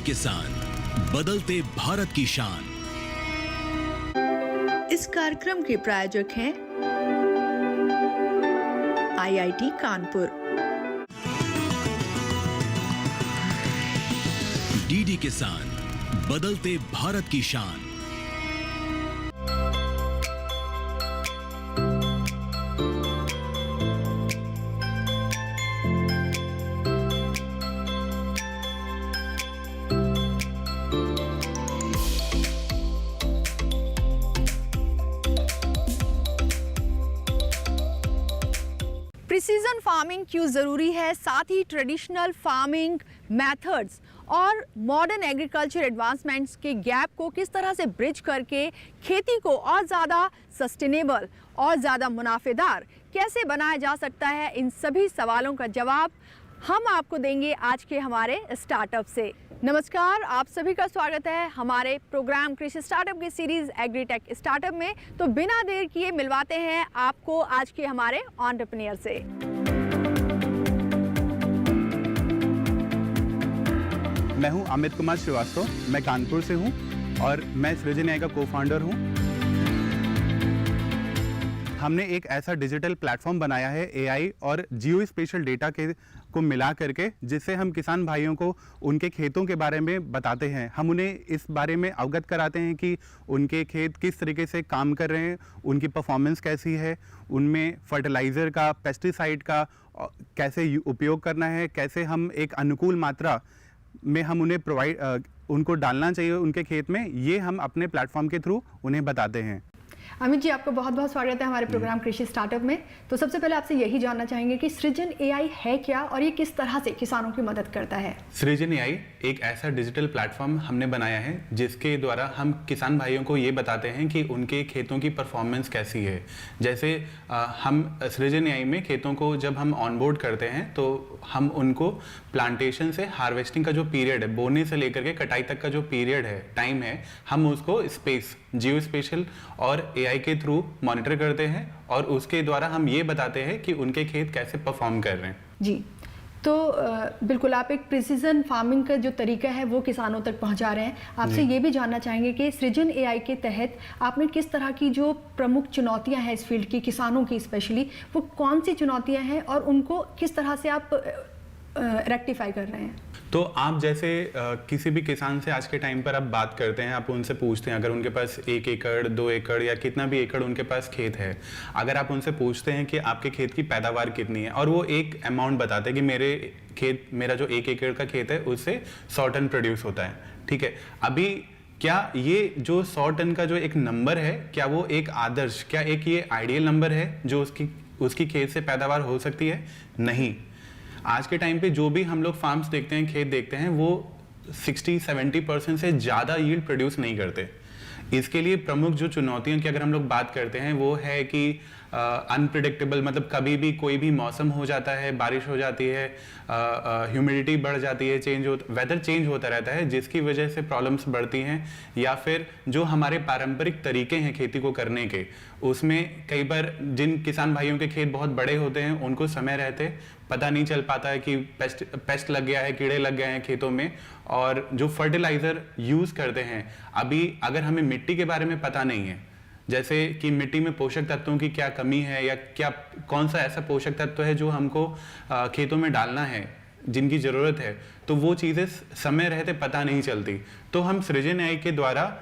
किसान, बदलते भारत की शान। इस कार्यक्रम के प्रायोजक हैं IIT कानपुर। डीडी किसान, बदलते भारत की शान। प्रिसीजन फार्मिंग क्यों ज़रूरी है, साथ ही ट्रेडिशनल फार्मिंग मेथड्स और मॉडर्न एग्रीकल्चर एडवांसमेंट्स के गैप को किस तरह से ब्रिज करके खेती को और ज़्यादा सस्टेनेबल और ज़्यादा मुनाफेदार कैसे बनाया जा सकता है, इन सभी सवालों का जवाब हम आपको देंगे आज के हमारे स्टार्टअप से। नमस्कार, आप सभी का स्वागत है हमारे प्रोग्राम कृषि स्टार्टअप की सीरीज़ एग्रीटेक स्टार्टअप में। तो बिना देर किए मिलवाते हैं आपको आज के हमारे एंटरप्रेन्योर से। मैं हूं अमित कुमार श्रीवास्तव, मैं कानपुर से हूं और मैं सृजन AI का को-फाउंडर हूं। हमने एक ऐसा डिजिटल प्लेटफॉर्म बनाया है AI और जियो स्पेशल डेटा को मिला करके, जिससे हम किसान भाइयों को उनके खेतों के बारे में बताते हैं। हम उन्हें इस बारे में अवगत कराते हैं कि उनके खेत किस तरीके से काम कर रहे हैं, उनकी परफॉर्मेंस कैसी है, उनमें फर्टिलाइज़र का, पेस्टिसाइड का कैसे उपयोग करना है, कैसे हम एक अनुकूल मात्रा में हम उन्हें उनको डालना चाहिए उनके खेत में, ये हम अपने प्लेटफॉर्म के थ्रू उन्हें बताते हैं। अमित जी, आपका बहुत बहुत स्वागत है हमारे प्रोग्राम कृषि स्टार्टअप में। तो सबसे पहले आपसे यही जानना चाहेंगे कि सृजन AI है क्या और ये किस तरह से किसानों की मदद करता है? सृजन AI एक ऐसा डिजिटल प्लेटफॉर्म हमने बनाया है जिसके द्वारा हम किसान भाइयों को ये बताते हैं कि उनके खेतों की परफॉर्मेंस कैसी है। जैसे हम सृजन AI में खेतों को जब हम ऑनबोर्ड करते हैं तो हम उनको प्लांटेशन से हार्वेस्टिंग का जो पीरियड है, बोने से लेकर के कटाई तक का जो पीरियड है, टाइम है, हम उसको जियो स्पेशल और AI के थ्रू मॉनिटर करते हैं और उसके द्वारा हम ये बताते हैं कि उनके खेत कैसे परफॉर्म कर रहे हैं। जी, तो बिल्कुल आप एक प्रिसीजन फार्मिंग का जो तरीका है वो किसानों तक पहुंचा रहे हैं। आपसे ये भी जानना चाहेंगे कि सृजन AI के तहत आपने किस तरह की जो प्रमुख चुनौतियां हैं इस फील्ड की, किसानों की स्पेशली, वो कौन सी चुनौतियां हैं और उनको किस तरह से आप रेक्टिफाई कर रहे हैं? तो आप जैसे किसी भी किसान से आज के टाइम पर आप बात करते हैं, आप उनसे पूछते हैं, अगर उनके पास 1 एकड़ 2 एकड़ या कितना भी एकड़ उनके पास खेत है, अगर आप उनसे पूछते हैं कि आपके खेत की पैदावार कितनी है और वो एक अमाउंट बताते हैं कि मेरा जो 1 एकड़ का खेत है उससे 100 टन प्रोड्यूस होता है, ठीक है। अभी क्या ये जो 100 टन का जो एक नंबर है, क्या वो एक आदर्श, क्या एक ये आइडियल नंबर है जो उसकी खेत से पैदावार हो सकती है? नहीं। आज के टाइम पे जो भी हम लोग फार्म्स देखते हैं, खेत देखते हैं, वो 60-70% से ज़्यादा यील्ड प्रोड्यूस नहीं करते। इसके लिए प्रमुख जो चुनौतियों की अगर हम लोग बात करते हैं वो है कि अनप्रिडिक्टेबल, मतलब कभी भी कोई भी मौसम हो जाता है, बारिश हो जाती है, ह्यूमिडिटी बढ़ जाती है, वेदर चेंज होता रहता है, जिसकी वजह से प्रॉब्लम्स बढ़ती हैं। या फिर जो हमारे पारंपरिक तरीके हैं खेती को करने के, उसमें कई बार जिन किसान भाइयों के खेत बहुत बड़े होते हैं उनको समय रहते पता नहीं चल पाता है कि पेस्ट लग गया है, कीड़े लग गए हैं खेतों में, और जो फर्टिलाइजर यूज करते हैं, अभी अगर हमें मिट्टी के बारे में पता नहीं है, जैसे कि मिट्टी में पोषक तत्वों की क्या कमी है या कौन सा ऐसा पोषक तत्व है जो हमको खेतों में डालना है, जिनकी ज़रूरत है, तो वो चीज़ें समय रहते पता नहीं चलती। तो हम सृजन AI के द्वारा,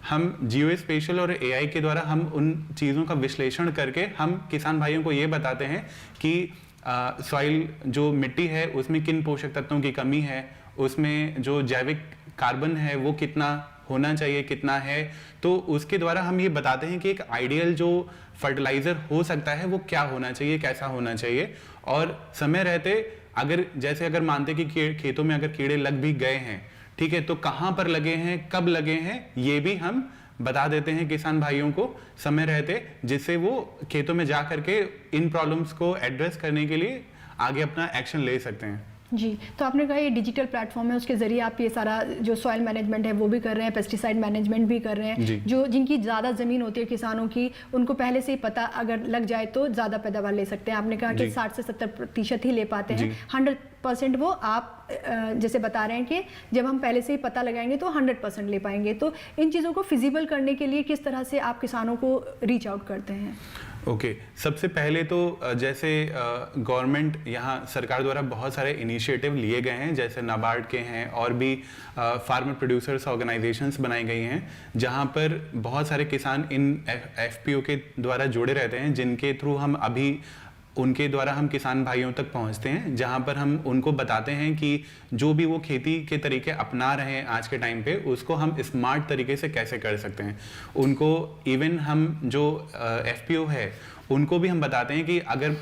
हम जियो स्पेशल और AI के द्वारा हम उन चीज़ों का विश्लेषण करके हम किसान भाइयों को ये बताते हैं कि सॉइल जो मिट्टी है उसमें किन पोषक तत्वों की कमी है, उसमें जो जैविक कार्बन है वो कितना होना चाहिए, कितना है। तो उसके द्वारा हम ये बताते हैं कि एक आइडियल जो फर्टिलाइजर हो सकता है वो क्या होना चाहिए, कैसा होना चाहिए। और समय रहते अगर मानते कि खेतों में अगर कीड़े लग भी गए हैं, ठीक है, तो कहाँ पर लगे हैं, कब लगे हैं, ये भी हम बता देते हैं किसान भाइयों को समय रहते, जिससे वो खेतों में जा करके इन प्रॉब्लम्स को एड्रेस करने के लिए आगे अपना एक्शन ले सकते हैं। जी, तो आपने कहा ये डिजिटल प्लेटफॉर्म है, उसके ज़रिए आप ये सारा जो सॉइल मैनेजमेंट है वो भी कर रहे हैं, पेस्टिसाइड मैनेजमेंट भी कर रहे हैं। जो जिनकी ज़्यादा ज़मीन होती है किसानों की, उनको पहले से ही पता अगर लग जाए तो ज़्यादा पैदावार ले सकते हैं। आपने कहा कि 60 से 70% ही ले पाते हैं, 100% वो आप जैसे बता रहे हैं कि जब हम पहले से ही पता लगाएंगे तो 100% ले पाएंगे। तो इन चीज़ों को फिजिबल करने के लिए किस तरह से आप किसानों को रीच आउट करते हैं? ओके, सबसे पहले तो जैसे गवर्नमेंट यहाँ सरकार द्वारा बहुत सारे इनिशिएटिव लिए गए हैं, जैसे नाबार्ड के हैं और भी फार्मर प्रोड्यूसर्स ऑर्गेनाइजेशंस बनाई गई हैं, जहाँ पर बहुत सारे किसान इन एफपीओ के द्वारा जुड़े रहते हैं, जिनके थ्रू हम अभी उनके द्वारा हम किसान भाइयों तक पहुंचते हैं, जहां पर हम उनको बताते हैं कि जो भी वो खेती के तरीके अपना रहे हैं आज के टाइम पे, उसको हम स्मार्ट तरीके से कैसे कर सकते हैं। उनको इवन हम जो एफपीओ है उनको भी हम बताते हैं कि अगर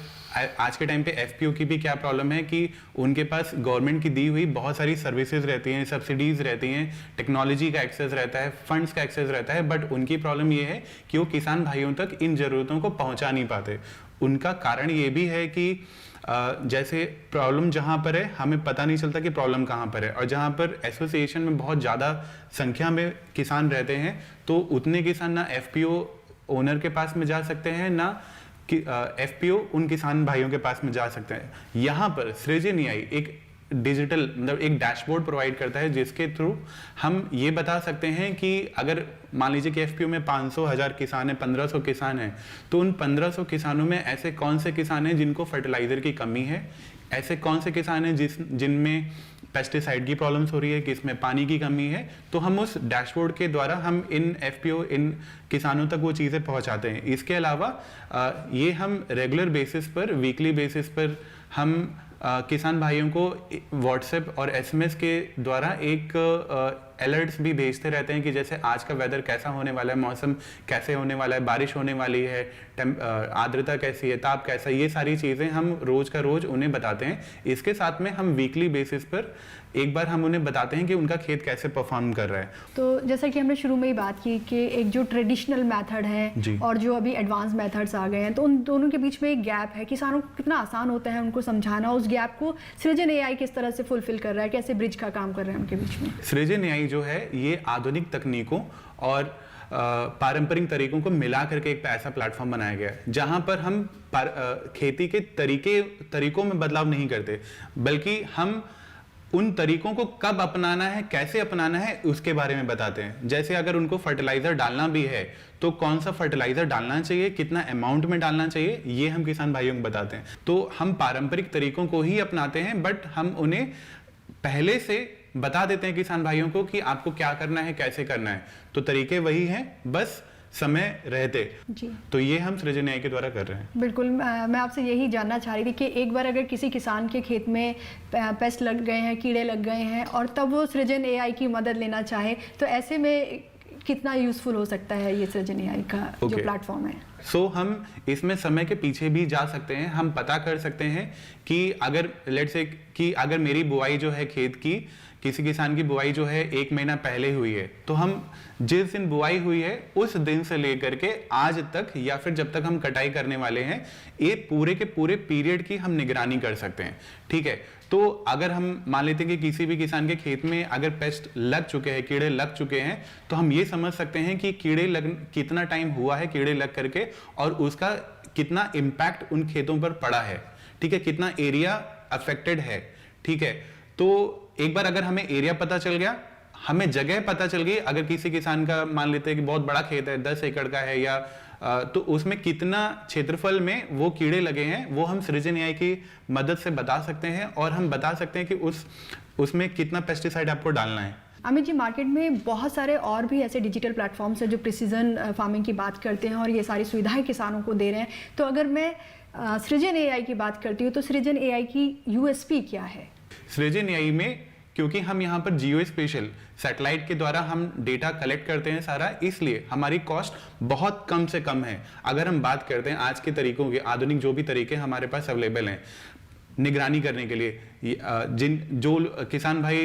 आज के टाइम पे एफपीओ की भी क्या प्रॉब्लम है कि उनके पास गवर्नमेंट की दी हुई बहुत सारी सर्विसेज रहती हैं, सब्सिडीज रहती हैं, टेक्नोलॉजी का एक्सेस रहता है, फंड्स का एक्सेस रहता है, बट उनकी प्रॉब्लम ये है कि वो किसान भाइयों तक इन जरूरतों को पहुंचा नहीं पाते। उनका कारण ये भी है कि जैसे प्रॉब्लम जहां पर है हमें पता नहीं चलता कि प्रॉब्लम कहां पर है, और जहां पर एसोसिएशन में बहुत ज़्यादा संख्या में किसान रहते हैं तो उतने किसान ना एफपीओ ओनर के पास में जा सकते हैं, ना कि एफपीओ उन किसान भाइयों के पास में जा सकते हैं। यहाँ पर सृजन एआई एक डिजिटल मतलब एक डैशबोर्ड प्रोवाइड करता है, जिसके थ्रू हम ये बता सकते हैं कि अगर मान लीजिए कि एफपीओ में 500,000 किसान हैं, 1500 किसान हैं, तो उन 1500 किसानों में ऐसे कौन से किसान हैं जिनको फर्टिलाइजर की कमी है, ऐसे कौन से किसान हैं जिनमें पेस्टिसाइड की प्रॉब्लम्स हो रही है, किसमें पानी की कमी है। तो हम उस डैशबोर्ड के द्वारा हम इन एफपीओ इन किसानों तक वो चीज़ें पहुंचाते हैं। इसके अलावा ये हम रेगुलर बेसिस पर, वीकली बेसिस पर हम किसान भाइयों को व्हाट्सएप और एसएमएस के द्वारा एक अलर्ट्स भी भेजते रहते हैं कि जैसे आज का वेदर कैसा होने वाला है, मौसम कैसे होने वाला है, बारिश होने वाली है, आर्द्रता कैसी है, ताप कैसा है, ये सारी चीज़ें हम रोज का रोज उन्हें बताते हैं। इसके साथ में हम वीकली बेसिस पर एक बार हम उन्हें बताते हैं कि उनका खेत कैसे परफॉर्म कर रहा है। तो जैसा कि हमने शुरू में ही बात की कि एक जो ट्रेडिशनल मेथड है और जो अभी एडवांस मेथड्स आ गए हैं, तो उन दोनों के बीच में एक गैप है। किसानों को कितना आसान होता है उनको समझाना, उस गैप को सृजन एआई किस तरह से फुलफिल कर रहा है, कैसे ब्रिज का काम कर रहा है उनके बीच में? सृजन एआई जो है ये आधुनिक तकनीकों और पारंपरिक तरीकों को मिला करके एक ऐसा प्लेटफॉर्म बनाया गया है जहां पर हम खेती के तरीकों में बदलाव नहीं करते, बल्कि हम उन तरीकों को कब अपनाना है, कैसे अपनाना है, उसके बारे में बताते हैं। जैसे अगर उनको फर्टिलाइजर डालना भी है तो कौन सा फर्टिलाइजर डालना चाहिए, कितना अमाउंट में डालना चाहिए, ये हम किसान भाइयों को बताते हैं। तो हम पारंपरिक तरीकों को ही अपनाते हैं, बट हम उन्हें पहले से बता देते हैं किसान भाइयों को कि आपको क्या करना है, कैसे करना है। तो तरीके वही हैं, बस समय रहते जी। तो ये हम सृजन एआई के द्वारा कर रहे हैं। बिल्कुल, मैं आपसे यही जानना चाह रही थी कि एक बार अगर किसी किसान के खेत में पेस्ट लग गए हैं, कीड़े लग गए हैं, और तब वो सृजन एआई की मदद लेना चाहे, तो ऐसे में कितना यूजफुल हो सकता है ये सृजन एआई का जो प्लेटफॉर्म है? हम इसमें समय के पीछे भी जा सकते हैं। हम पता कर सकते हैं कि अगर लेट्स से कि अगर मेरी बुआई जो है खेत की, किसी किसान की बुआई जो है 1 महीना पहले हुई है, तो हम जिस दिन बुआई हुई है उस दिन से लेकर के आज तक, या फिर जब तक हम कटाई करने वाले हैं, ये पूरे के पूरे पीरियड की हम निगरानी कर सकते हैं। ठीक है, तो अगर हम मान लेते हैं कि किसी भी किसान के खेत में अगर पेस्ट लग चुके हैं, कीड़े लग चुके हैं, तो हम ये समझ सकते हैं कि कितना टाइम हुआ है कीड़े लग करके, और उसका कितना इम्पैक्ट उन खेतों पर पड़ा है। ठीक है, कितना एरिया अफेक्टेड है। ठीक है, तो एक बार अगर हमें एरिया पता चल गया, हमें जगह पता चल गई, अगर किसी किसान का मान लेते हैं कि बहुत बड़ा खेत है, 10 एकड़ का है, या तो उसमें कितना क्षेत्रफल में वो कीड़े लगे हैं, वो हम सृजन एआई की मदद से बता सकते हैं, और हम बता सकते हैं कि उसमें कितना पेस्टिसाइड आपको डालना है। अमित जी, मार्केट में बहुत सारे और भी ऐसे डिजिटल प्लेटफॉर्म्स हैं जो प्रिसीजन फार्मिंग की बात करते हैं और ये सारी सुविधाएं किसानों को दे रहे हैं। तो अगर मैं सृजन एआई की बात करती हूँ, तो सृजन एआई की यूएसपी क्या है? सृजन एआई में क्योंकि हम यहाँ पर जियो स्पेशल सैटेलाइट के द्वारा हम डेटा कलेक्ट करते हैं सारा, इसलिए हमारी कॉस्ट बहुत कम से कम है। अगर हम बात करते हैं आज के तरीकों की, आधुनिक जो भी तरीके हमारे पास अवेलेबल हैं निगरानी करने के लिए, जो किसान भाई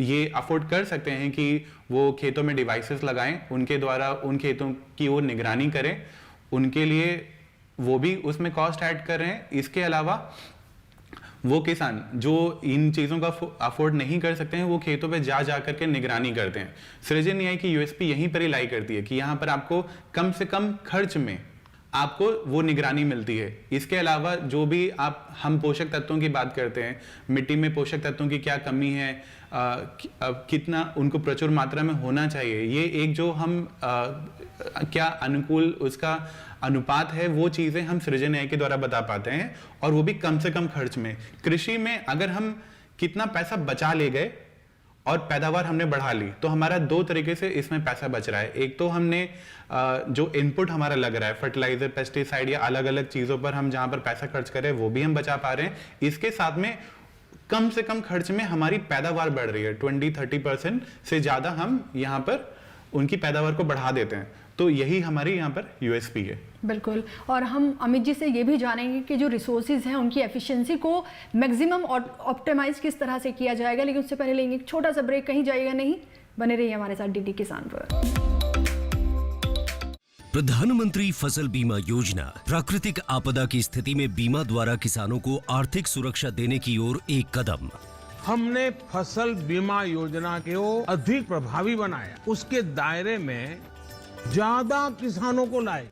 ये अफोर्ड कर सकते हैं कि वो खेतों में डिवाइसेस लगाएं, उनके द्वारा उन खेतों की वो निगरानी करें, उनके लिए वो भी उसमें कॉस्ट ऐड कर रहे हैं। इसके अलावा वो किसान जो इन चीज़ों का अफोर्ड नहीं कर सकते हैं, वो खेतों पे जा करके निगरानी करते हैं। सृजन एआई की यूएसपी यहीं पर ही लाई करती है कि यहाँ पर आपको कम से कम खर्च में आपको वो निगरानी मिलती है। इसके अलावा जो भी हम पोषक तत्वों की बात करते हैं, मिट्टी में पोषक तत्वों की क्या कमी है, कितना उनको प्रचुर मात्रा में होना चाहिए, ये एक जो हम क्या अनुकूल उसका अनुपात है, वो चीजें हम सृजन AI के द्वारा बता पाते हैं, और वो भी कम से कम खर्च में। कृषि में अगर हम कितना पैसा बचा ले गए और पैदावार हमने बढ़ा ली, तो हमारा दो तरीके से इसमें पैसा बच रहा है। एक तो हमने जो इनपुट हमारा लग रहा है, फर्टिलाइजर, पेस्टिसाइड या अलग अलग चीजों पर हम जहां पर पैसा खर्च करें, वो भी हम बचा पा रहे हैं। इसके साथ में कम से कम खर्च में हमारी पैदावार बढ़ रही है। 20-30% से ज्यादा हम यहाँ पर उनकी पैदावार को बढ़ा देते हैं। तो यही हमारी यहाँ पर USP है। बिल्कुल। और हम अमित जी से ये भी जानेंगे कि जो रिसोर्सेज हैं उनकी एफिशिएंसी को मैक्सिमम ऑप्टिमाइज किस तरह से किया जाएगा, लेकिन उससे पहले लेंगे एक छोटा सा ब्रेक। कहीं जाइएगा नहीं, बने रहिए हमारे साथ DD किसान पर। प्रधानमंत्री फसल बीमा योजना प्राकृतिक आपदा की स्थिति में बीमा द्वारा किसानों को आर्थिक सुरक्षा देने की ओर एक कदम। हमने फसल बीमा योजना को अधिक प्रभावी बनाया, उसके दायरे में ज्यादा किसानों को लाए।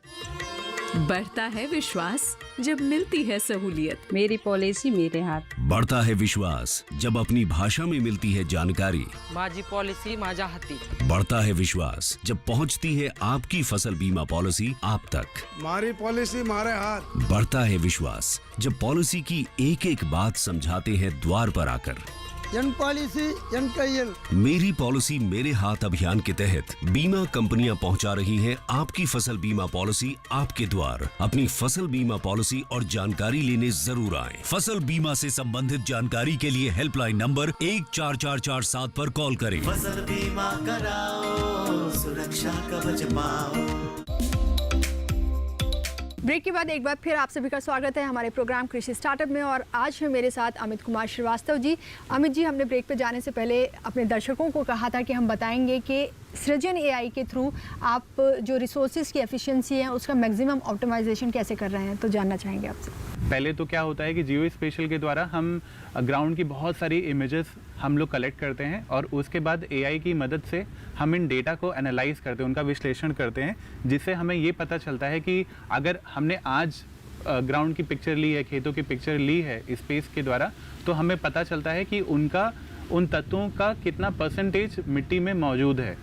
बढ़ता है विश्वास जब मिलती है सहूलियत। मेरी पॉलिसी मेरे हाथ। बढ़ता है विश्वास जब अपनी भाषा में मिलती है जानकारी। माझी पॉलिसी माझ्या हाती। बढ़ता है विश्वास जब पहुंचती है आपकी फसल बीमा पॉलिसी आप तक। मारी पॉलिसी मारे हाथ। बढ़ता है विश्वास जब पॉलिसी की एक एक बात समझाते हैं द्वार पर आकर। एन पॉलिसी एन कैयल। मेरी पॉलिसी मेरे हाथ अभियान के तहत बीमा कंपनियां पहुंचा रही हैं आपकी फसल बीमा पॉलिसी आपके द्वार। अपनी फसल बीमा पॉलिसी और जानकारी लेने जरूर आएं। फसल बीमा से संबंधित जानकारी के लिए हेल्पलाइन नंबर 14447 पर कॉल करें। फसल बीमा कराओ, सुरक्षा कवच पाओ। ब्रेक के बाद एक बार फिर आप सभी का स्वागत है हमारे प्रोग्राम कृषि स्टार्टअप में, और आज है मेरे साथ अमित कुमार श्रीवास्तव जी। अमित जी, हमने ब्रेक पे जाने से पहले अपने दर्शकों को कहा था कि हम बताएंगे कि सृजन AI के थ्रू आप जो रिसोर्सेज की एफिशिएंसी है उसका मैक्सिमम ऑप्टिमाइजेशन कैसे कर रहे हैं, तो जानना चाहेंगे आपसे। पहले तो क्या होता है कि जियो स्पेशल के द्वारा हम ग्राउंड की बहुत सारी इमेजेस हम लोग कलेक्ट करते हैं, और उसके बाद AI की मदद से हम इन डेटा को एनालाइज करते हैं, उनका विश्लेषण करते हैं, जिससे हमें ये पता चलता है कि अगर हमने आज ग्राउंड की पिक्चर ली है, खेतों की पिक्चर ली है स्पेस के द्वारा, तो हमें पता चलता है कि उन तत्वों का कितना % मिट्टी में मौजूद है।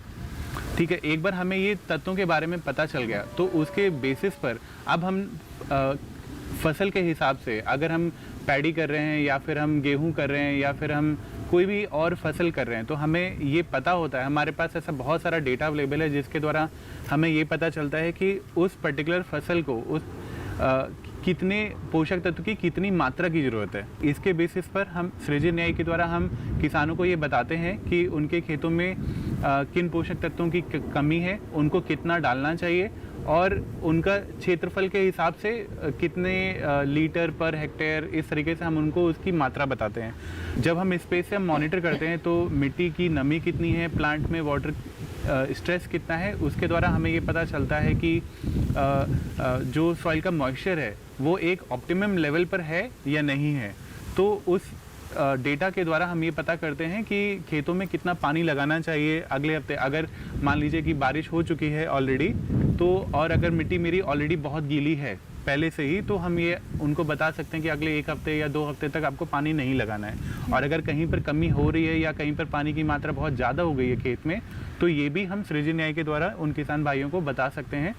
ठीक है, एक बार हमें ये तत्वों के बारे में पता चल गया, तो उसके बेसिस पर अब हम फसल के हिसाब से, अगर हम पैडी कर रहे हैं या फिर हम गेहूं कर रहे हैं या फिर हम कोई भी और फसल कर रहे हैं, तो हमें ये पता होता है, हमारे पास ऐसा बहुत सारा डेटा अवेलेबल है जिसके द्वारा हमें ये पता चलता है कि उस पर्टिकुलर फसल को कितने पोषक तत्व की कितनी मात्रा की ज़रूरत है। इसके बेसिस पर हम सृजन AI के द्वारा हम किसानों को ये बताते हैं कि उनके खेतों में किन पोषक तत्वों की कमी है, उनको कितना डालना चाहिए, और उनका क्षेत्रफल के हिसाब से कितने लीटर पर हेक्टेयर, इस तरीके से हम उनको उसकी मात्रा बताते हैं। जब हम स्पेस से हम मॉनिटर करते हैं तो मिट्टी की नमी कितनी है, प्लांट में वाटर स्ट्रेस कितना है, उसके द्वारा हमें ये पता चलता है कि जो सॉइल का मॉइस्चर है वो एक ऑप्टिमम लेवल पर है या नहीं है। तो उस डेटा के द्वारा हम ये पता करते हैं कि खेतों में कितना पानी लगाना चाहिए अगले हफ्ते। अगर मान लीजिए कि बारिश हो चुकी है ऑलरेडी, तो और अगर मिट्टी मेरी ऑलरेडी बहुत गीली है पहले से ही, तो हम ये उनको बता सकते हैं कि अगले 1 हफ्ते या 2 हफ्ते तक आपको पानी नहीं लगाना है। और अगर कहीं पर कमी हो रही है या कहीं पर पानी की मात्रा बहुत ज़्यादा हो गई है खेत में, तो ये भी हम सृजन AI के द्वारा उन किसान भाइयों को बता सकते हैं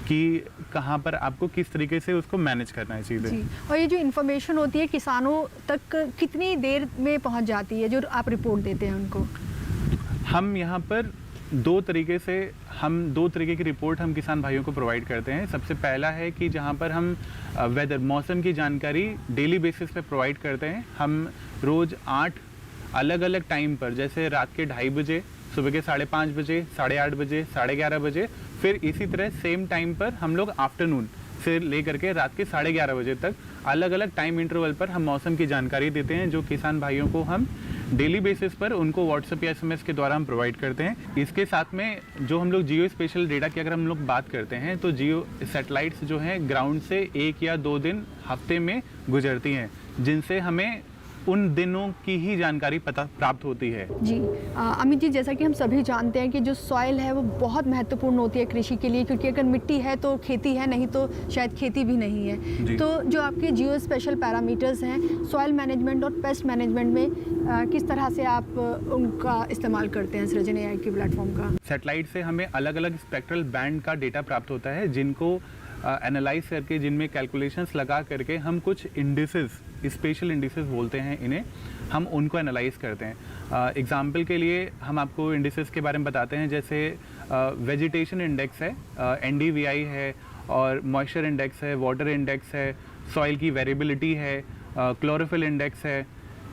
कि कहाँ पर आपको किस तरीके से उसको मैनेज करना है चीज़ें। और ये जो इन्फॉर्मेशन होती है किसानों तक कितनी देर में पहुँच जाती है जो आप रिपोर्ट देते हैं उनको? हम यहाँ पर दो तरीके की रिपोर्ट हम किसान भाइयों को प्रोवाइड करते हैं। सबसे पहला है कि जहाँ पर हम वेदर, मौसम की जानकारी डेली बेसिस पे प्रोवाइड करते हैं। हम रोज़ 8 अलग अलग टाइम पर, जैसे रात के 2:30 बजे, सुबह के 5:30 बजे, 8:30 बजे, 11:30 बजे, फिर इसी तरह सेम टाइम पर हम लोग आफ्टरनून से लेकर के रात के 11:30 बजे तक अलग अलग टाइम इंटरवल पर हम मौसम की जानकारी देते हैं, जो किसान भाइयों को हम डेली बेसिस पर उनको व्हाट्सएप या SMS के द्वारा हम प्रोवाइड करते हैं। इसके साथ में जो हम लोग जियो स्पेशल डेटा की अगर हम लोग बात करते हैं, तो जियो सैटेलाइट्स जो हैं ग्राउंड से 1 या 2 दिन हफ्ते में गुजरती हैं, जिनसे हमें उन दिनों की ही जानकारी प्राप्त होती है। जी अमित जी, जैसा कि हम सभी जानते हैं कि जो सॉइल है वो बहुत महत्वपूर्ण होती है कृषि के लिए, क्योंकि अगर मिट्टी है तो खेती है, नहीं तो शायद खेती भी नहीं है। तो जो आपके जियो स्पेशल पैरामीटर्स हैं सॉइल मैनेजमेंट और पेस्ट मैनेजमेंट में किस तरह से आप उनका इस्तेमाल करते हैं सृजन AI के प्लेटफॉर्म का? सैटेलाइट से हमें अलग अलग स्पेक्ट्रल बैंड का डेटा प्राप्त होता है, जिनको एनालाइज करके, जिनमें कैलकुलेशंस लगा करके हम कुछ इंडिसेस, स्पेशल इंडिसेस बोलते हैं इन्हें, हम उनको एनालाइज करते हैं। एग्जाम्पल के लिए हम आपको इंडिसेस के बारे में बताते हैं, जैसे वेजिटेशन इंडेक्स है, NDVI है, और मॉइस्चर इंडेक्स है, वाटर इंडेक्स है, सॉइल की वेरिएबिलिटी है, क्लोरोफिल इंडेक्स है,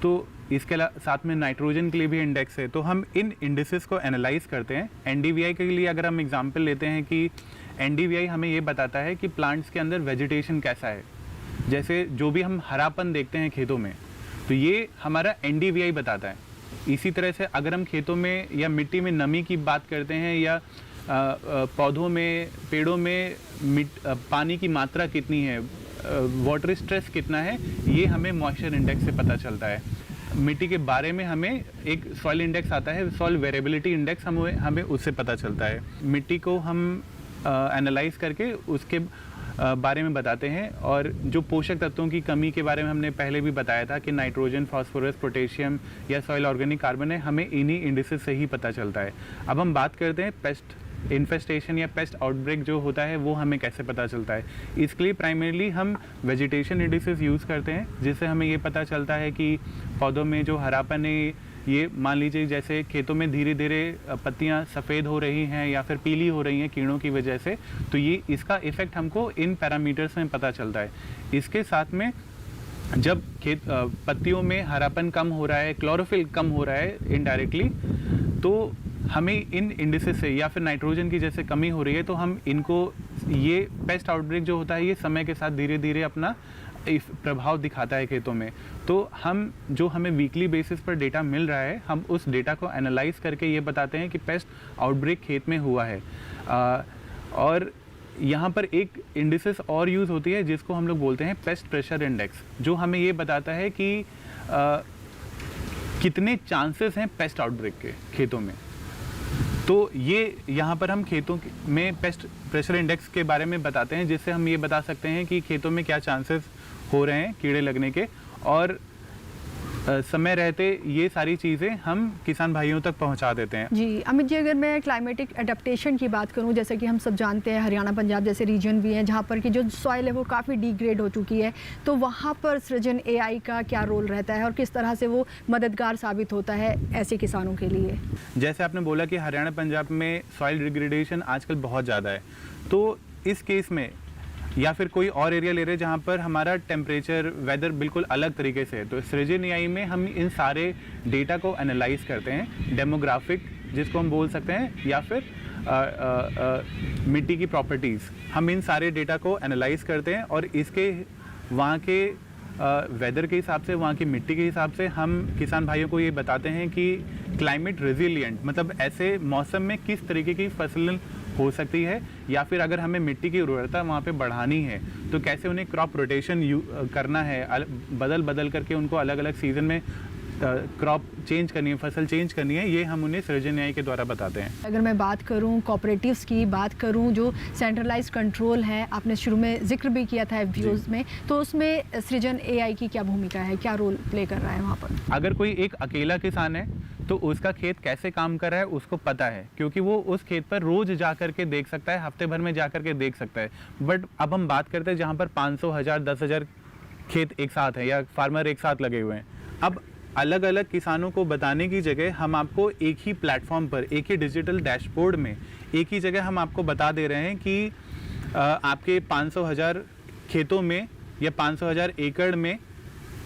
तो इसके साथ में नाइट्रोजन के लिए भी इंडेक्स है। तो हम इन इंडिसेस को एनालाइज करते हैं। NDVI के लिए अगर हम एग्जांपल लेते हैं कि NDVI हमें ये बताता है कि प्लांट्स के अंदर वेजिटेशन कैसा है, जैसे जो भी हम हरापन देखते हैं खेतों में, तो ये हमारा NDVI बताता है। इसी तरह से अगर हम खेतों में या मिट्टी में नमी की बात करते हैं, या पौधों में, पेड़ों में पानी की मात्रा कितनी है, वाटर स्ट्रेस कितना है, ये हमें मॉइस्चर इंडेक्स से पता चलता है। मिट्टी के बारे में हमें एक सॉइल इंडेक्स आता है, सॉइल वेरिएबिलिटी इंडेक्स, हमें उससे पता चलता है। मिट्टी को हम एनालाइज करके उसके बारे में बताते हैं, और जो पोषक तत्वों की कमी के बारे में हमने पहले भी बताया था कि नाइट्रोजन, फास्फोरस, पोटेशियम या सॉइल ऑर्गेनिक कार्बन है, हमें इन्हीं इंडिसेस से ही पता चलता है। अब हम बात करते हैं पेस्ट इन्फेस्टेशन या पेस्ट आउटब्रेक जो होता है वो हमें कैसे पता चलता है। इसके लिए प्राइमरीली हम वेजिटेशन इंडिसेस यूज़ करते हैं, जिससे हमें ये पता चलता है कि पौधों में जो हरापन है, ये मान लीजिए जैसे खेतों में धीरे धीरे पत्तियां सफ़ेद हो रही हैं या फिर पीली हो रही हैं कीड़ों की वजह से, तो ये इसका इफ़ेक्ट हमको इन पैरामीटर्स में पता चलता है। इसके साथ में जब पत्तियों में हरापन कम हो रहा है, क्लोरोफिल कम हो रहा है इनडायरेक्टली, तो हमें इन इंडिसेस से, या फिर नाइट्रोजन की जैसे कमी हो रही है, तो हम इनको, ये पेस्ट आउटब्रेक जो होता है ये समय के साथ धीरे धीरे अपना प्रभाव दिखाता है खेतों में। तो हम जो हमें वीकली बेसिस पर डेटा मिल रहा है, हम उस डेटा को एनालाइज करके ये बताते हैं कि पेस्ट आउटब्रेक खेत में हुआ है। और यहाँ पर एक इंडिसेस और यूज़ होती है जिसको हम लोग बोलते हैं पेस्ट प्रेशर इंडेक्स, जो हमें ये बताता है कि कितने चांसेस हैं पेस्ट आउटब्रेक के खेतों में। तो ये यहाँ पर हम खेतों में पेस्ट प्रेशर इंडेक्स के बारे में बताते हैं, जिससे हम ये बता सकते हैं कि खेतों में क्या चांसेस हो रहे हैं कीड़े लगने के, और समय रहते ये सारी चीज़ें हम किसान भाइयों तक पहुंचा देते हैं। जी अमित जी, अगर मैं क्लाइमेटिक एडेप्टेशन की बात करूं, जैसे कि हम सब जानते हैं हरियाणा पंजाब जैसे रीजन भी हैं जहां पर कि जो सॉइल है वो काफ़ी डिग्रेड हो चुकी है, तो वहां पर सृजन AI का क्या रोल रहता है और किस तरह से वो मददगार साबित होता है ऐसे किसानों के लिए? जैसे आपने बोला कि हरियाणा पंजाब में सॉइल डिग्रेडेशन आजकल बहुत ज़्यादा है, तो इस केस में, या फिर कोई और एरिया ले रहे हैं जहाँ पर हमारा टेम्परेचर, वेदर बिल्कुल अलग तरीके से है, तो सृजन AI में हम इन सारे डेटा को एनालाइज करते हैं, डेमोग्राफिक जिसको हम बोल सकते हैं, या फिर मिट्टी की प्रॉपर्टीज़, हम इन सारे डेटा को एनालाइज करते हैं, और इसके वहाँ के वेदर के हिसाब से, वहाँ की मिट्टी के हिसाब से हम किसान भाइयों को ये बताते हैं कि क्लाइमेट रेजिलिएंट, मतलब ऐसे मौसम में किस तरीके की फसल हो सकती है, या फिर अगर हमें मिट्टी की उर्वरता वहाँ पे बढ़ानी है तो कैसे उन्हें क्रॉप रोटेशन करना है, बदल बदल करके उनको अलग अलग सीजन में क्रॉप चेंज करनी है, फसल चेंज करनी है, ये हम उन्हें सृजन AI के द्वारा बताते हैं। अगर मैं बात करूं कोऑपरेटिव्स की, बात करूं जो सेंट्रलाइज कंट्रोल है, आपने शुरू में जिक्र भी किया था FPOs में, तो उसमें सृजन AI की क्या भूमिका है, क्या रोल प्ले कर रहा है वहाँ पर? अगर कोई एक अकेला किसान है तो उसका खेत कैसे काम कर रहा है उसको पता है, क्योंकि वो उस खेत पर रोज जा करके देख सकता है, हफ्ते भर में जा करके देख सकता है। बट अब हम बात करते हैं जहाँ पर 500, 1000, 10,000 खेत एक साथ हैं या फार्मर एक साथ लगे हुए हैं। अब अलग अलग किसानों को बताने की जगह हम आपको एक ही प्लेटफॉर्म पर, एक ही डिजिटल डैशबोर्ड में, एक ही जगह हम आपको बता दे रहे हैं कि आपके 500,000 खेतों में या 500,000 एकड़ में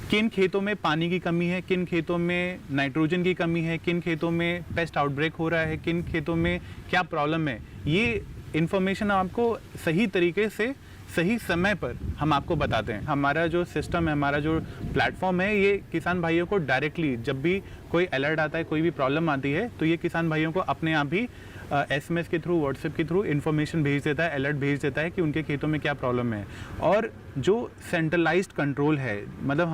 किन खेतों में पानी की कमी है, किन खेतों में नाइट्रोजन की कमी है, किन खेतों में पेस्ट आउटब्रेक हो रहा है, किन खेतों में क्या प्रॉब्लम है। ये इन्फॉर्मेशन आपको सही तरीके से, सही समय पर हम आपको बताते हैं। हमारा जो सिस्टम है, हमारा जो प्लेटफॉर्म है, ये किसान भाइयों को डायरेक्टली, जब भी कोई अलर्ट आता है, कोई भी प्रॉब्लम आती है, तो ये किसान भाइयों को अपने आप ही SMS के थ्रू, व्हाट्सएप के थ्रू इन्फॉर्मेशन भेज देता है, अलर्ट भेज देता है कि उनके खेतों में क्या प्रॉब्लम है। और जो सेंट्रलाइज्ड कंट्रोल है, मतलब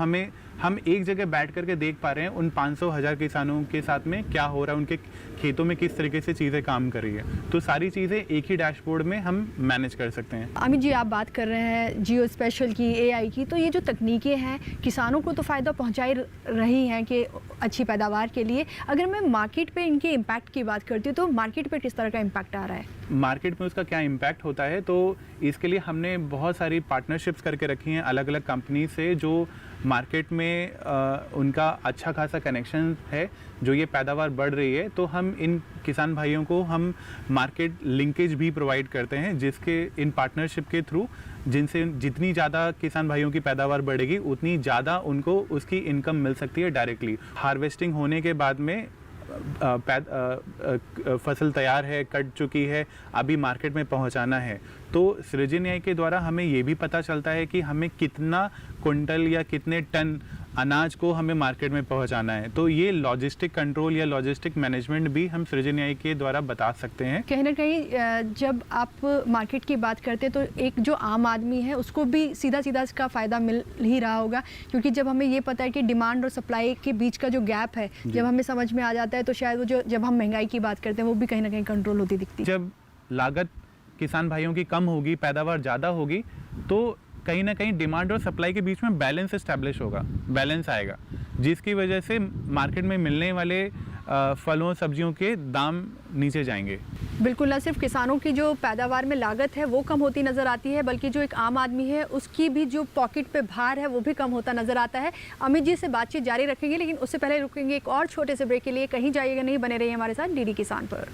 हम एक जगह बैठ करके देख पा रहे हैं उन 500,000 किसानों के साथ में क्या हो रहा है, उनके खेतों में किस तरीके से चीज़ें काम कर रही है। तो सारी चीज़ें एक ही डैशबोर्ड में हम मैनेज कर सकते हैं। अमित जी, आप बात कर रहे हैं जियो स्पेशल की, AI की, तो ये जो तकनीकें हैं किसानों को तो फ़ायदा पहुंचाई रही हैं कि अच्छी पैदावार के लिए। अगर मैं मार्केट पे इनके इम्पैक्ट की बात करती हूँ तो मार्केट पे किस तरह का इम्पैक्ट आ रहा है? मार्केट में उसका क्या इम्पैक्ट होता है, तो इसके लिए हमने बहुत सारी पार्टनरशिप्स करके रखी हैं अलग अलग कंपनी से, जो मार्केट में उनका अच्छा खासा कनेक्शन है, जो ये पैदावार बढ़ रही है। तो हम इन किसान भाइयों को हम मार्केट लिंकेज भी प्रोवाइड करते हैं, जिसके इन पार्टनरशिप के थ्रू जिनसे जितनी ज़्यादा किसान भाइयों की पैदावार बढ़ेगी उतनी ज़्यादा उनको उसकी इनकम मिल सकती है डायरेक्टली। हार्वेस्टिंग होने के बाद में फसल तैयार है, कट चुकी है, अभी मार्केट में पहुंचाना है, तो सृजन AI के द्वारा हमें ये भी पता चलता है कि हमें कितना क्विंटल या कितने टन अनाज को हमें मार्केट में पहुंचाना है। तो ये लॉजिस्टिक कंट्रोल या लॉजिस्टिक मैनेजमेंट भी हम सृजन AI के द्वारा बता सकते हैं। कहीं ना कहीं जब आप मार्केट की बात करते हैं तो एक जो आम आदमी है उसको भी सीधा सीधा इसका फ़ायदा मिल ही रहा होगा, क्योंकि जब हमें ये पता है कि डिमांड और सप्लाई के बीच का जो गैप है जब हमें समझ में आ जाता है, तो शायद वो जब हम महंगाई की बात करते हैं वो भी कहीं ना कहीं कंट्रोल होती दिखती है। जब लागत किसान भाइयों की कम होगी, पैदावार ज़्यादा होगी, तो कहीं ना कहीं डिमांड और सप्लाई के बीच में बैलेंस इस्टेब्लिश होगा, बैलेंस आएगा, जिसकी वजह से मार्केट में मिलने वाले फलों सब्जियों के दाम नीचे जाएंगे। बिल्कुल, न सिर्फ किसानों की जो पैदावार में लागत है वो कम होती नज़र आती है, बल्कि जो एक आम आदमी है उसकी भी जो पॉकेट पे भार है वो भी कम होता नज़र आता है। अमित जी से बातचीत जारी रखेंगे, लेकिन उससे पहले रुकेंगे एक और छोटे से ब्रेक के लिए। कहीं जाइएगा नहीं, बने रहिए हमारे साथ DD किसान पर।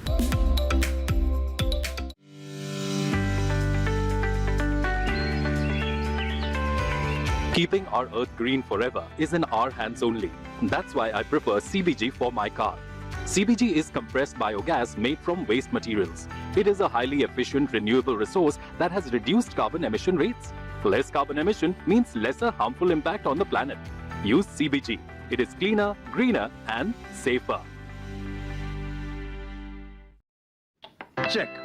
Keeping our earth green forever is in our hands only. That's why I prefer CBG for my car. CBG is compressed biogas made from waste materials. It is a highly efficient renewable resource that has reduced carbon emission rates. Less carbon emission means lesser harmful impact on the planet. Use CBG. It is cleaner, greener and safer. Check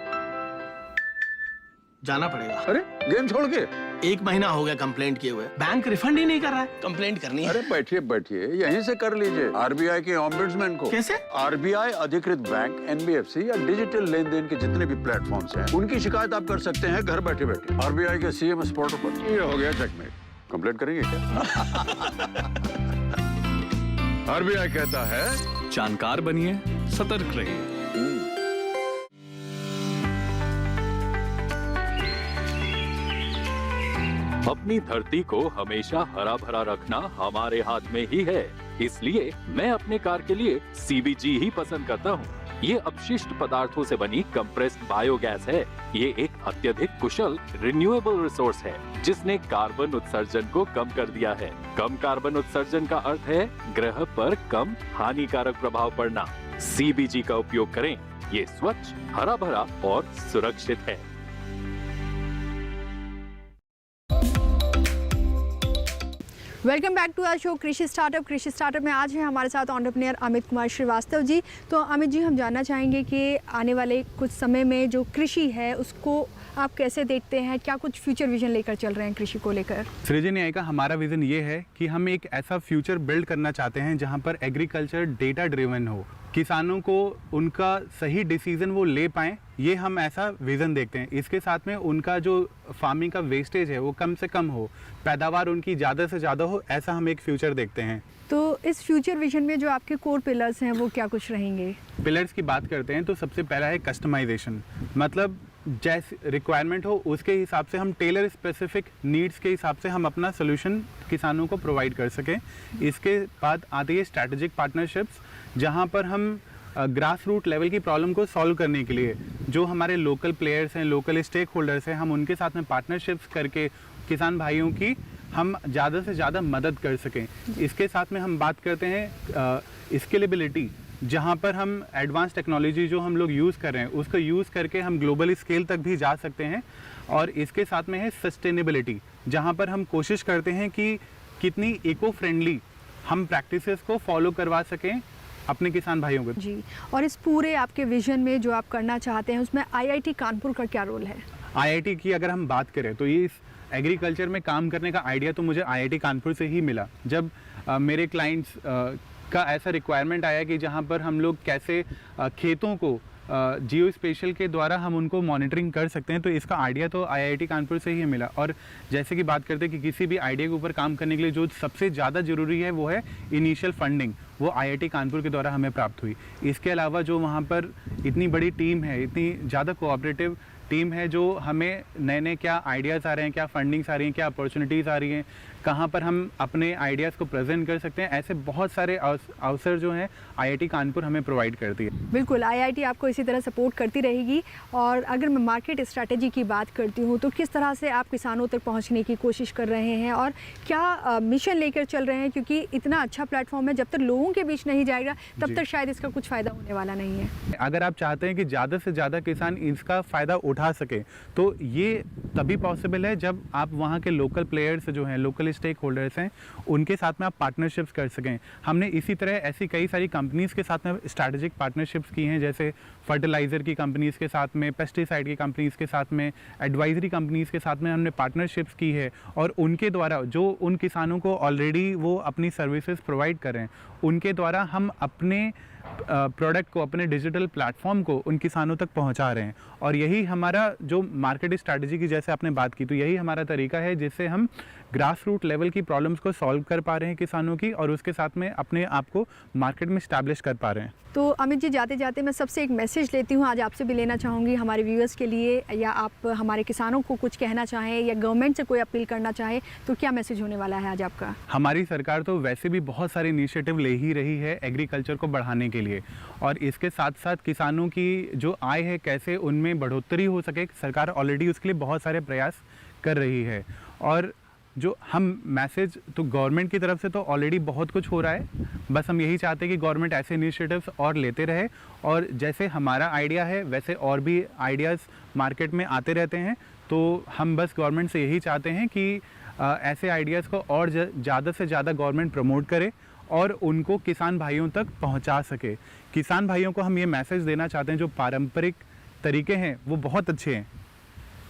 जाना पड़ेगा। अरे game छोड़ के 1 महीना हो गया complaint किए हुए, बैंक रिफंड ही नहीं कर रहा है। कंप्लेंट करनी है। अरे बैठिए बैठिए, यहीं से कर लीजिए RBI के ऑम्बुड्समैन को। कैसे? RBI अधिकृत बैंक, NBFC या डिजिटल लेन देन के जितने भी प्लेटफॉर्म्स हैं, उनकी शिकायत आप कर सकते हैं घर बैठे बैठे। RBI के CMS पोर्टल पर। ये हो गया चेकमेट। कंप्लेंट करेंगे क्या? RBI कहता है जानकार बनिए, सतर्क रहिए। अपनी धरती को हमेशा हरा भरा रखना हमारे हाथ में ही है, इसलिए मैं अपने कार के लिए CBG ही पसंद करता हूँ। ये अपशिष्ट पदार्थों से बनी कंप्रेस्ड बायोगैस है। ये एक अत्यधिक कुशल रिन्यूएबल रिसोर्स है, जिसने कार्बन उत्सर्जन को कम कर दिया है। कम कार्बन उत्सर्जन का अर्थ है ग्रह पर कम हानिकारक प्रभाव पड़ना। CBG का उपयोग करें, ये स्वच्छ, हरा भरा और सुरक्षित है। Welcome back to our show Krishi startup. Krishi startup में आज है हमारे साथ एंटरप्रेन्योर अमित कुमार श्रीवास्तव जी। तो अमित जी, हम जानना चाहेंगे कि आने वाले कुछ समय में जो कृषि है उसको आप कैसे देखते हैं, क्या कुछ फ्यूचर विजन लेकर चल रहे हैं कृषि को लेकर? सृजन AI का हमारा विजन ये है कि हम एक ऐसा फ्यूचर बिल्ड करना चाहते हैं जहाँ पर एग्रीकल्चर डेटा ड्रिवन हो, किसानों को उनका सही डिसीजन वो ले पाएँ, ये हम ऐसा विज़न देखते हैं। इसके साथ में उनका जो फार्मिंग का वेस्टेज है वो कम से कम हो, पैदावार उनकी ज़्यादा से ज़्यादा हो, ऐसा हम एक फ्यूचर देखते हैं। तो इस फ्यूचर विजन में जो आपके कोर पिलर्स हैं वो क्या कुछ रहेंगे? पिलर्स की बात करते हैं तो सबसे पहला है कस्टमाइजेशन, मतलब जैसे रिक्वायरमेंट हो उसके हिसाब से हम टेलर स्पेसिफिक नीड्स के हिसाब से हम अपना सोल्यूशन किसानों को प्रोवाइड कर सकें। इसके बाद आती है स्ट्रैटेजिक पार्टनरशिप्स, जहां पर हम ग्रास रूट लेवल की प्रॉब्लम को सॉल्व करने के लिए जो हमारे लोकल प्लेयर्स हैं, लोकल स्टेक होल्डर्स हैं, हम उनके साथ में पार्टनरशिप्स करके किसान भाइयों की हम ज़्यादा से ज़्यादा मदद कर सकें। इसके साथ में हम बात करते हैं स्केलेबिलिटी, जहाँ पर हम एडवांस टेक्नोलॉजी जो हम लोग यूज़ कर रहे हैं उसको यूज़ करके हम ग्लोबल स्केल तक भी जा सकते हैं। और इसके साथ में है सस्टेनेबिलिटी, जहाँ पर हम कोशिश करते हैं कि कितनी इको फ्रेंडली हम प्रैक्टिसेस को फॉलो करवा सकें अपने किसान भाइयों को। जी, और इस पूरे आपके विजन में जो आप करना चाहते हैं उसमें आईआईटी कानपुर का क्या रोल है? आईआईटी की अगर हम बात करें तो ये इस एग्रीकल्चर में काम करने का आइडिया तो मुझे आईआईटी कानपुर से ही मिला। जब मेरे क्लाइंट्स का ऐसा रिक्वायरमेंट आया कि जहाँ पर हम लोग कैसे खेतों को जियो स्पेशल के द्वारा हम उनको मॉनिटरिंग कर सकते हैं, तो इसका आइडिया तो आईआईटी कानपुर से ही मिला। और जैसे कि बात करते हैं कि किसी भी आइडिया के ऊपर काम करने के लिए जो सबसे ज़्यादा ज़रूरी है वो है इनिशियल फंडिंग, वो आईआईटी कानपुर के द्वारा हमें प्राप्त हुई। इसके अलावा जो वहाँ पर इतनी बड़ी टीम है, इतनी ज़्यादा कोऑपरेटिव टीम है, जो हमें नए नए क्या आइडियाज़ आ रहे हैं, क्या फंडिंग्स आ रही हैं, क्या अपॉर्चुनिटीज़ आ रही हैं, कहाँ पर हम अपने आइडियाज़ को प्रेजेंट कर सकते हैं, ऐसे बहुत सारे अवसर जो हैं आईआईटी कानपुर हमें प्रोवाइड करती है। बिल्कुल, आईआईटी आपको इसी तरह सपोर्ट करती रहेगी। और अगर मैं मार्केट स्ट्रैटेजी की बात करती हूँ तो किस तरह से आप किसानों तक पहुँचने की कोशिश कर रहे हैं और क्या मिशन लेकर चल रहे हैं, क्योंकि इतना अच्छा प्लेटफॉर्म है, जब तक लोगों के बीच नहीं जाएगा तब तक शायद इसका कुछ फ़ायदा होने वाला नहीं है। अगर आप चाहते हैं कि ज़्यादा से ज़्यादा किसान इसका फ़ायदा उठा सके तो ये तभी पॉसिबल है जब आप वहाँ के लोकल प्लेयर्स जो हैं, लोकल स्टेक होल्डर्स हैं, उनके साथ में आप पार्टनरशिप्स कर सकें। हमने इसी तरह ऐसी कई सारी कंपनीज़ के साथ में स्ट्रैटेजिक पार्टनरशिप्स की हैं, जैसे फर्टिलाइज़र की कंपनीज़ के साथ में, पेस्टिसाइड की कंपनीज़ के साथ में, एडवाइजरी कंपनीज़ के साथ में हमने पार्टनरशिप्स की है। और उनके द्वारा जो उन किसानों को ऑलरेडी वो अपनी सर्विसेज प्रोवाइड कर रहे हैं, उनके द्वारा हम अपने प्रोडक्ट को, अपने डिजिटल प्लेटफॉर्म को उन किसानों तक पहुंचा रहे हैं। और यही हमारा जो मार्केट स्ट्रैटेजी की जैसे आपने बात की, तो यही हमारा तरीका है जिससे हम ग्रास रूट लेवल की प्रॉब्लम्स को सॉल्व कर पा रहे हैं किसानों की, और उसके साथ में अपने आप को मार्केट में स्टैब्लिश कर पा रहे हैं। तो अमित जी, जाते जाते मैं सबसे एक मैसेज लेती हूँ, आज आपसे भी लेना चाहूँगी हमारे व्यूअर्स के लिए, या आप हमारे किसानों को कुछ कहना चाहें या गवर्नमेंट से कोई अपील करना चाहें, तो क्या मैसेज होने वाला है आज आपका? हमारी सरकार तो वैसे भी बहुत सारे इनिशिएटिव ले ही रही है एग्रीकल्चर को बढ़ाने के लिए, और इसके साथ साथ किसानों की जो आय है कैसे उनमें बढ़ोतरी हो सके, सरकार ऑलरेडी उसके लिए बहुत सारे प्रयास कर रही है। और जो हम मैसेज तो गवर्नमेंट की तरफ से तो ऑलरेडी बहुत कुछ हो रहा है, बस हम यही चाहते हैं कि गवर्नमेंट ऐसे इनिशिएटिव्स और लेते रहे, और जैसे हमारा आइडिया है वैसे और भी आइडियाज़ मार्केट में आते रहते हैं। तो हम बस गवर्नमेंट से यही चाहते हैं कि ऐसे आइडियाज़ को और ज़्यादा से ज़्यादा गवर्नमेंट प्रमोट करे और उनको किसान भाइयों तक पहुंचा सके। किसान भाइयों को हम ये मैसेज देना चाहते हैं, जो पारंपरिक तरीके हैं वो बहुत अच्छे हैं,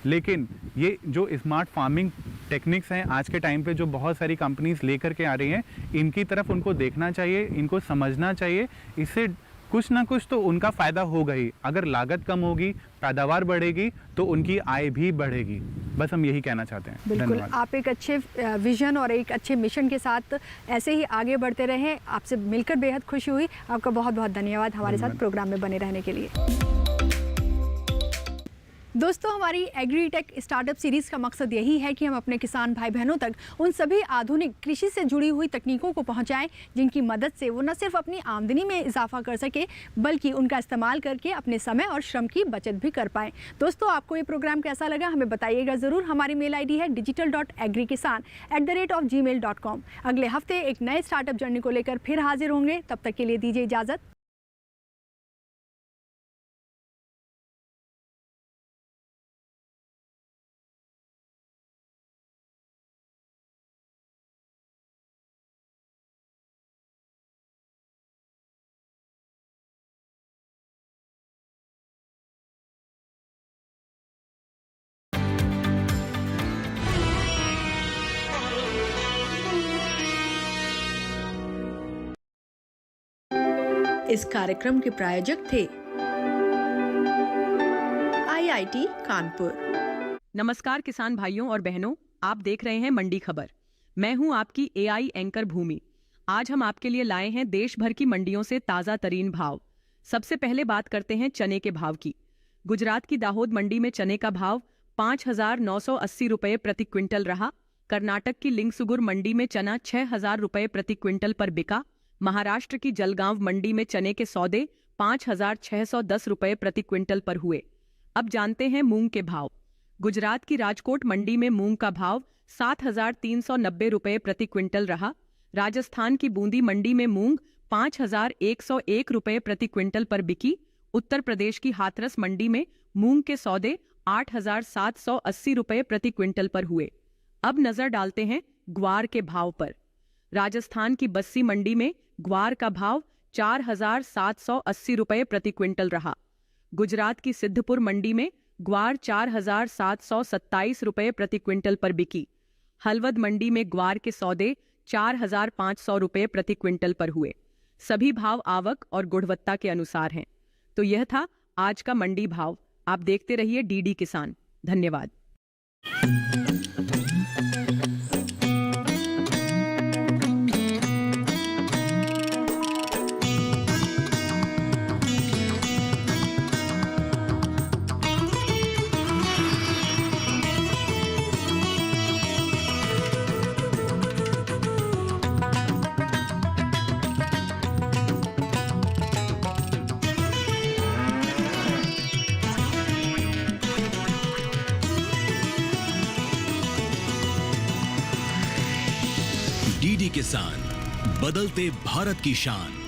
लेकिन ये जो स्मार्ट फार्मिंग टेक्निक्स हैं आज के टाइम पे जो बहुत सारी कंपनीज लेकर के आ रही हैं, इनकी तरफ उनको देखना चाहिए, इनको समझना चाहिए। इससे कुछ ना कुछ तो उनका फ़ायदा होगा ही। अगर लागत कम होगी, पैदावार बढ़ेगी, तो उनकी आय भी बढ़ेगी। बस हम यही कहना चाहते हैं। बिल्कुल, आप एक अच्छे विजन और एक अच्छे मिशन के साथ ऐसे ही आगे बढ़ते रहें। आपसे मिलकर बेहद खुशी हुई। आपका बहुत बहुत धन्यवाद हमारे साथ प्रोग्राम में बने रहने के लिए। दोस्तों, हमारी एग्रीटेक स्टार्टअप सीरीज़ का मकसद यही है कि हम अपने किसान भाई बहनों तक उन सभी आधुनिक कृषि से जुड़ी हुई तकनीकों को पहुंचाएं, जिनकी मदद से वो न सिर्फ अपनी आमदनी में इजाफा कर सके, बल्कि उनका इस्तेमाल करके अपने समय और श्रम की बचत भी कर पाएं। दोस्तों, आपको ये प्रोग्राम कैसा लगा हमें बताइएगा ज़रूर। हमारी मेल ID है digital.agrikisan@gmail.com। अगले हफ्ते एक नए स्टार्टअप जर्नी को लेकर फिर हाजिर होंगे। तब तक के लिए दीजिए इजाज़त। इस कार्यक्रम के प्रायोजक थे IIT कानपुर। नमस्कार किसान भाइयों और बहनों, आप देख रहे हैं मंडी खबर। मैं हूं आपकी AI एंकर भूमि। आज हम आपके लिए लाए हैं देश भर की मंडियों से ताजा तरीन भाव। सबसे पहले बात करते हैं चने के भाव की। गुजरात की दाहोद मंडी में चने का भाव 5,980 रुपये प्रति क्विंटल रहा। कर्नाटक की लिंगसुगुर मंडी में चना 6,000 रुपये प्रति क्विंटल पर बिका। महाराष्ट्र की जलगांव मंडी में चने के सौदे 5,610 रुपये प्रति क्विंटल पर हुए। अब जानते हैं मूंग के भाव। गुजरात की राजकोट मंडी में मूंग का भाव 7,390 रुपये प्रति क्विंटल रहा। राजस्थान की बूंदी मंडी में मूंग 5,101 रुपये प्रति क्विंटल पर बिकी। उत्तर प्रदेश की हाथरस मंडी में मूंग के सौदे 8,780 रुपये प्रति क्विंटल पर हुए। अब नजर डालते हैं ग्वार के भाव पर। राजस्थान की बस्सी मंडी में ग्वार का भाव 4,780 रुपए प्रति क्विंटल रहा। गुजरात की सिद्धपुर मंडी में ग्वार 4,727 रुपए प्रति क्विंटल पर बिकी। हलवद मंडी में ग्वार के सौदे 4,500 रुपए प्रति क्विंटल पर हुए। सभी भाव आवक और गुणवत्ता के अनुसार हैं। तो यह था आज का मंडी भाव। आप देखते रहिए डीडी किसान। धन्यवाद। डीडी किसान, बदलते भारत की शान।